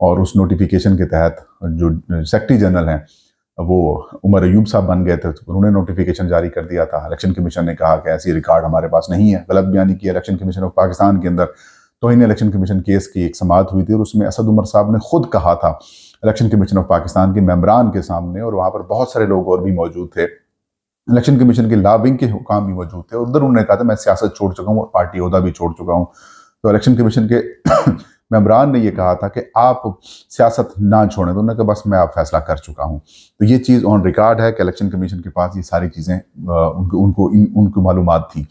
اور اس نوٹیفیکیشن کے تحت جو سیکرٹری جنرل ہیں وہ عمر ایوب صاحب بن گئے تھے، انہوں نے نوٹیفیکیشن جاری کر دیا تھا. الیکشن کمیشن نے کہا کہ ایسی ریکارڈ ہمارے پاس نہیں ہے. غلط بیانی کی الیکشن کمیشن آف پاکستان کے اندر. توہین الیکشن کمیشن کیس کی ایک سماعت ہوئی تھی اور اس میں اسد عمر صاحب نے خود کہا تھا الیکشن کمیشن آف پاکستان کے ممبران کے سامنے، اور وہاں پر بہت سارے لوگ اور بھی موجود تھے، الیکشن کمیشن کے لابنگ کے حکام بھی موجود تھے. ادھر انہوں نے کہا تھا میں سیاست چھوڑ چکا ہوں اور پارٹی عہدہ بھی چھوڑ چکا ہوں. تو الیکشن کمیشن کے ممبران نے یہ کہا تھا کہ آپ سیاست نہ چھوڑیں، تو انہوں نے کہا بس میں آپ فیصلہ کر چکا ہوں. تو یہ چیز آن ریکارڈ ہے کہ الیکشن کمیشن کے پاس یہ ساری چیزیں ان کو معلومات تھی.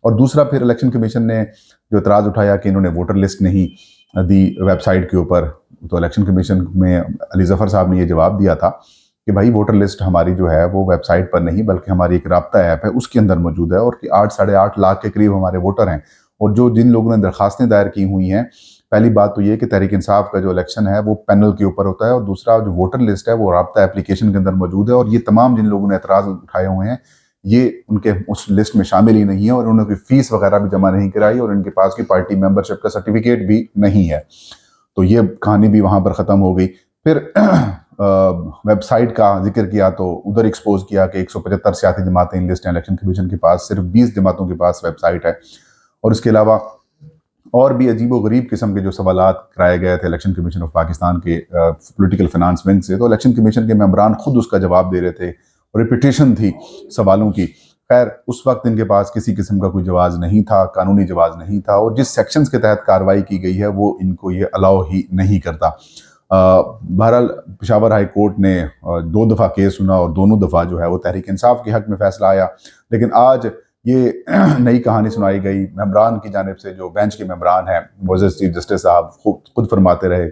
اور دوسرا پھر الیکشن کمیشن نے جو اعتراض اٹھایا کہ انہوں نے ووٹر لسٹ نہیں دی ویب سائٹ کے اوپر، تو الیکشن کمیشن میں علی ظفر صاحب نے یہ جواب دیا تھا کہ بھائی ووٹر لسٹ ہماری جو ہے وہ ویب سائٹ پر نہیں بلکہ ہماری ایک رابطہ ایپ ہے اس کے اندر موجود ہے، اور کہ 8.5 لاکھ کے قریب ہمارے ووٹر ہیں. اور جن لوگوں نے درخواستیں دائر کی ہوئی ہیں، پہلی بات تو یہ کہ تحریک انصاف کا جو الیکشن ہے وہ پینل کے اوپر ہوتا ہے، اور دوسرا جو ووٹر لسٹ ہے وہ رابطہ اپلیکیشن کے اندر موجود ہے. اور یہ تمام جن لوگوں نے اعتراض اٹھائے ہوئے ہیں یہ ان کے اس لسٹ میں شامل ہی نہیں ہے، اور انہوں نے کوئی فیس وغیرہ بھی جمع نہیں کرائی، اور ان کے پاس کی پارٹی ممبرشپ کا سرٹیفکیٹ بھی نہیں ہے. تو یہ کہانی بھی وہاں پر ختم ہو گئی. پھر ویب سائٹ کا ذکر کیا تو ادھر ایکسپوز کیا کہ 175 سیاسی جماعتیں ان لسٹ ہیں، الیکشن کمیشن کے پاس صرف 20 جماعتوں کے پاس ویب سائٹ ہے. اور اس کے علاوہ اور بھی عجیب و غریب قسم کے جو سوالات کرائے گئے تھے الیکشن کمیشن آف پاکستان کے پولیٹیکل فنانس ونگ سے، تو الیکشن کمیشن کے ممبران خود اس کا جواب دے رہے تھے، ریپیٹیشن تھی سوالوں کی. خیر اس وقت ان کے پاس کسی قسم کا کوئی جواز نہیں تھا، قانونی جواز نہیں تھا، اور جس سیکشنز کے تحت کارروائی کی گئی ہے وہ ان کو یہ الاؤ ہی نہیں کرتا. بہرحال پشاور ہائی کورٹ نے 2 دفعہ کیس سنا، اور دونوں دفعہ جو ہے وہ تحریک انصاف کے حق میں فیصلہ آیا. لیکن آج یہ نئی کہانی سنائی گئی ممبران کی جانب سے، جو بینچ کے ممبران ہیں. معزز چیف جسٹس صاحب خود فرماتے رہے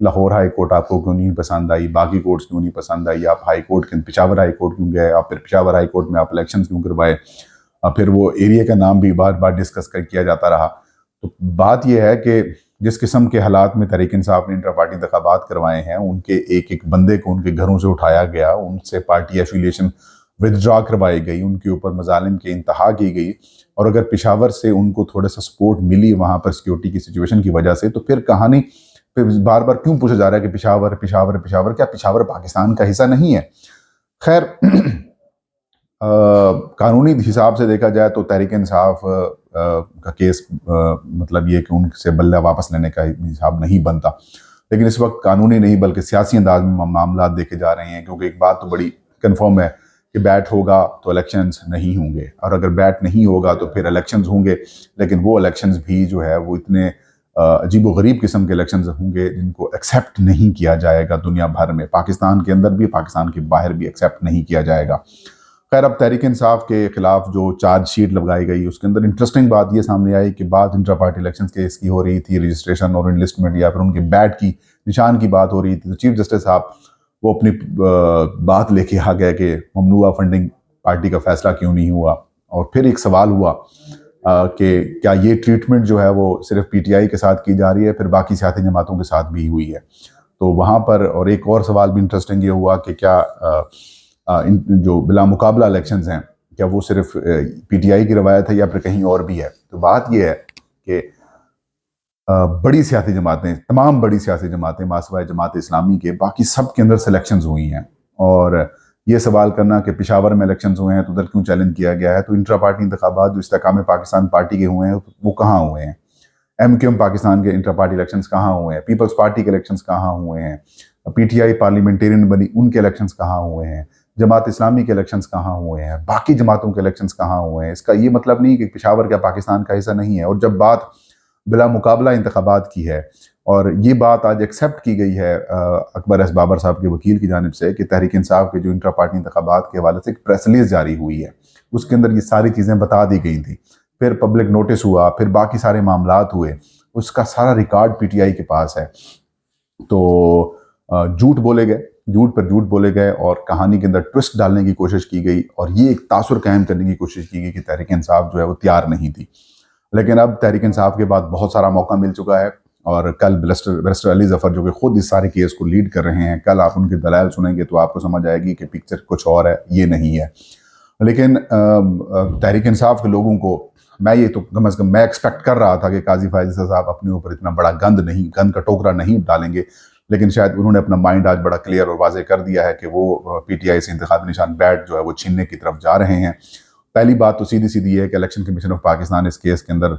لاہور ہائی کورٹ آپ کو کیوں نہیں پسند آئی، باقی کورٹس کیوں نہیں پسند آئی، آپ ہائی کورٹ کے پشاور ہائی کورٹ کیوں گئے، آپ پھر پشاور ہائی کورٹ میں آپ الیکشنز کیوں کروائے. پھر وہ ایریا کا نام بھی بار بار ڈسکس کیا جاتا رہا. تو بات یہ ہے کہ جس قسم کے حالات میں تحریک انصاف نے انٹر پارٹی انتخابات کروائے ہیں، ان کے ایک بندے کو ان کے گھروں سے اٹھایا گیا، ان سے پارٹی ایفیلیشن ودرا کروائی گئی، ان کے اوپر مظالم کی انتہا کی گئی. اور اگر پشاور سے ان کو تھوڑا سا سپورٹ ملی وہاں پر سیکیورٹی کی سچویشن کی وجہ سے، تو پھر کہانی پھر بار بار کیوں پوچھا جا رہا ہے کہ پشاور پشاور پشاور، کیا پشاور پاکستان کا حصہ نہیں ہے؟ خیر قانونی حساب سے دیکھا جائے تو تحریک انصاف کا کیس مطلب یہ کہ ان سے بلہ واپس لینے کا حساب نہیں بنتا. لیکن اس وقت قانونی نہیں بلکہ سیاسی انداز میں معاملات دیکھے جا رہے ہیں، کیونکہ ایک بات تو بڑی کنفرم ہے کہ بیٹ ہوگا تو الیکشنز نہیں ہوں گے، اور اگر بیٹ نہیں ہوگا تو پھر الیکشنز ہوں گے. لیکن وہ الیکشنز بھی جو ہے وہ اتنے عجیب و غریب قسم کے الیکشنز ہوں گے جن کو ایکسیپٹ نہیں کیا جائے گا دنیا بھر میں، پاکستان کے اندر بھی پاکستان کے باہر بھی ایکسیپٹ نہیں کیا جائے گا. خیر اب تحریک انصاف کے خلاف جو چارج شیٹ لگائی گئی اس کے اندر انٹرسٹنگ بات یہ سامنے آئی کہ بات انٹرا پارٹی الیکشنز کیس کی ہو رہی تھی، رجسٹریشن اور انلسٹمنٹ یا پھر ان کے بیٹ کی نشان کی بات ہو رہی تھی. تو چیف جسٹس صاحب وہ اپنی بات لے کے آ گئے کہ ممنوعہ فنڈنگ پارٹی کا فیصلہ کیوں نہیں ہوا. اور پھر ایک سوال ہوا کہ کیا یہ ٹریٹمنٹ جو ہے وہ صرف پی ٹی آئی کے ساتھ کی جا رہی ہے، پھر باقی سیاسی جماعتوں کے ساتھ بھی ہوئی ہے. تو وہاں پر اور ایک اور سوال بھی انٹرسٹنگ یہ ہوا کہ کیا جو بلا مقابلہ الیکشنز ہیں کیا وہ صرف پی ٹی آئی کی روایت ہے یا پھر کہیں اور بھی ہے. تو بات یہ ہے کہ بڑی سیاسی جماعتیں، تمام بڑی سیاسی جماعتیں ماسوائے جماعت اسلامی کے باقی سب کے اندر سلیکشنز ہوئی ہیں. اور یہ سوال کرنا کہ پشاور میں الیکشنز ہوئے ہیں تو ادھر کیوں چیلنج کیا گیا ہے، تو انٹرا پارٹی انتخابات جو استحکام پاکستان پارٹی کے ہوئے ہیں وہ کہاں ہوئے ہیں؟ ایم کیو ایم پاکستان کے انٹرا پارٹی الیکشنز کہاں ہوئے ہیں؟ پیپلز پارٹی کے الیکشنز کہاں ہوئے ہیں؟ پی ٹی آئی پارلیمنٹیرین بنی ان کے الیکشنز کہاں ہوئے ہیں؟ جماعت اسلامی کے الیکشنز کہاں ہوئے ہیں؟ باقی جماعتوں کے الیکشنز کہاں ہوئے ہیں؟ اس کا یہ مطلب نہیں کہ پشاور کا پاکستان کا حصہ نہیں ہے. اور جب بات بلا مقابلہ انتخابات کی ہے، اور یہ بات آج ایکسیپٹ کی گئی ہے اکبر ایس بابر صاحب کے وکیل کی جانب سے کہ تحریک انصاف کے جو انٹرا پارٹی انتخابات کے حوالے سے ایک پریس ریلیز جاری ہوئی ہے، اس کے اندر یہ ساری چیزیں بتا دی گئی تھیں. پھر پبلک نوٹس ہوا، پھر باقی سارے معاملات ہوئے، اس کا سارا ریکارڈ پی ٹی آئی کے پاس ہے. تو جھوٹ بولے گئے، جھوٹ پر جھوٹ بولے گئے، اور کہانی کے اندر ٹوسٹ ڈالنے کی کوشش کی گئی، اور یہ ایک تاثر قائم کرنے کی کوشش کی گئی کہ تحریک انصاف جو ہے وہ تیار نہیں تھی. لیکن اب تحریک انصاف کے بعد بہت سارا موقع مل چکا ہے، اور کل بیرسٹر علی ظفر جو کہ خود اس سارے کیس کو لیڈ کر رہے ہیں، کل آپ ان کے دلائل سنیں گے تو آپ کو سمجھ آئے گی کہ پکچر کچھ اور ہے، یہ نہیں ہے. لیکن تحریک انصاف کے لوگوں کو میں تو کم از کم میں ایکسپیکٹ کر رہا تھا کہ قاضی فائز صاحب اپنے اوپر اتنا بڑا گند کا ٹوکرا نہیں ڈالیں گے. لیکن شاید انہوں نے اپنا مائنڈ آج بڑا کلیئر اور واضح کر دیا ہے کہ وہ پی ٹی آئی سے انتخابی نشان بیٹ جو ہے وہ چھیننے کی طرف جا رہے ہیں۔ پہلی بات تو سیدھی سیدھی یہ ہے کہ الیکشن کمیشن آف پاکستان اس کیس کے اندر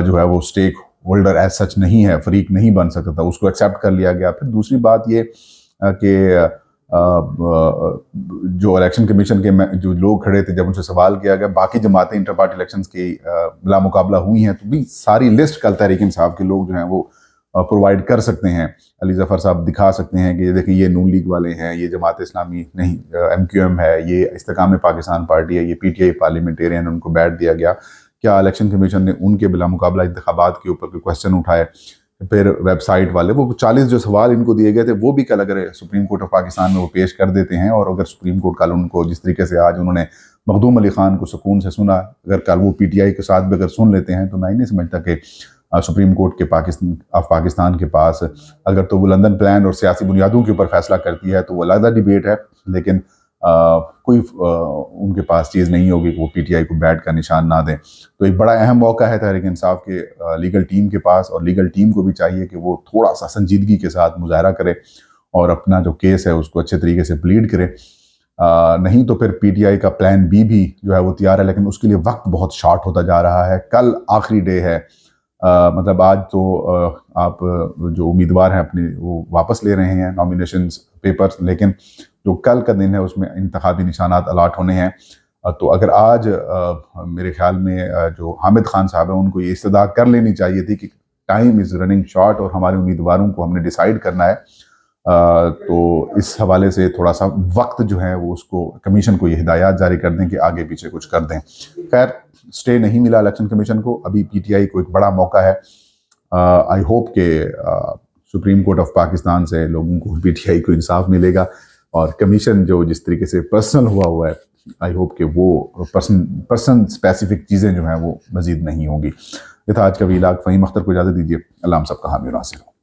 جو ہے وہ اسٹیک ہولڈر ایز سچ نہیں ہے، فریق نہیں بن سکتا تھا، اس کو ایکسیپٹ کر لیا گیا۔ پھر دوسری بات یہ کہ جو الیکشن کمیشن کے جو لوگ کھڑے تھے، جب ان سے سوال کیا گیا باقی جماعتیں انٹر پارٹی الیکشنز کی بلا مقابلہ ہوئی ہیں، تو بھی ساری لسٹ کل تحریک انصاف کے لوگ جو ہیں وہ پرووائڈ کر سکتے ہیں۔ علی ظفر صاحب دکھا سکتے ہیں کہ یہ دیکھیں، یہ نون لیگ والے ہیں، یہ جماعت اسلامی نہیں ایم کیو ایم ہے، یہ استحکام پاکستان پارٹی ہے، یہ پی ٹی آئی پارلیمنٹیرین، ان کو بیٹھ دیا گیا۔ کیا الیکشن کمیشن نے ان کے بلا مقابلہ انتخابات کے اوپر کوئی کوشچن اٹھائے؟ پھر ویب سائٹ والے وہ 40 جو سوال ان کو دیے گئے تھے وہ بھی کل اگر سپریم کورٹ آف پاکستان میں وہ پیش کر دیتے ہیں، اور اگر سپریم کورٹ کل ان کو جس طریقے سے آج انہوں نے مخدوم علی خان کو سکون سے سنا، اگر کل وہ پی ٹی آئی کے ساتھ بھی اگر سن لیتے ہیں تو میں نہیں سمجھتا کہ سپریم کورٹ کے پاکستان کے پاس، اگر تو وہ لندن پلان اور سیاسی بنیادوں کے اوپر فیصلہ کرتی ہے تو وہ علیحدہ ڈیبیٹ ہے، لیکن کوئی ان کے پاس چیز نہیں ہوگی کہ وہ پی ٹی آئی کو بیٹ کا نشان نہ دیں۔ تو ایک بڑا اہم موقع ہے تحریک انصاف کے لیگل ٹیم کے پاس، اور لیگل ٹیم کو بھی چاہیے کہ وہ تھوڑا سا سنجیدگی کے ساتھ مظاہرہ کرے اور اپنا جو کیس ہے اس کو اچھے طریقے سے پلیڈ کرے۔ نہیں تو پھر پی ٹی آئی کا پلان بی بھی جو ہے وہ تیار ہے، لیکن اس کے لیے وقت بہت شارٹ ہوتا جا رہا ہے۔ کل آخری ڈے ہے، مطلب آج تو آپ جو امیدوار ہیں اپنی وہ واپس لے رہے ہیں نامینیشنز پیپرز، لیکن جو کل کا دن ہے اس میں انتخابی نشانات الاٹ ہونے ہیں۔ تو اگر آج میرے خیال میں جو حامد خان صاحب ہیں ان کو یہ استدعا کر لینی چاہیے تھی کہ ٹائم از رننگ شارٹ اور ہمارے امیدواروں کو ہم نے ڈیسائیڈ کرنا ہے، تو اس حوالے سے تھوڑا سا وقت جو ہے وہ اس کو کمیشن کو یہ ہدایات جاری کر دیں کہ آگے پیچھے کچھ کر دیں۔ خیر، سٹے نہیں ملا الیکشن کمیشن کو، ابھی پی ٹی آئی کو ایک بڑا موقع ہے۔ آئی ہوپ کہ سپریم کورٹ آف پاکستان سے لوگوں کو پی ٹی آئی کو انصاف ملے گا، اور کمیشن جو جس طریقے سے پرسنل ہوا ہے، آئی ہوپ کہ وہ پرسن اسپیسیفک چیزیں جو ہیں وہ مزید نہیں ہوں گی۔ یہ تھا آج کا ویلاگ۔ فہیم اختر کو اجازت دیجیے۔ اللہ ہم سب کا حامی و ناصر ہو۔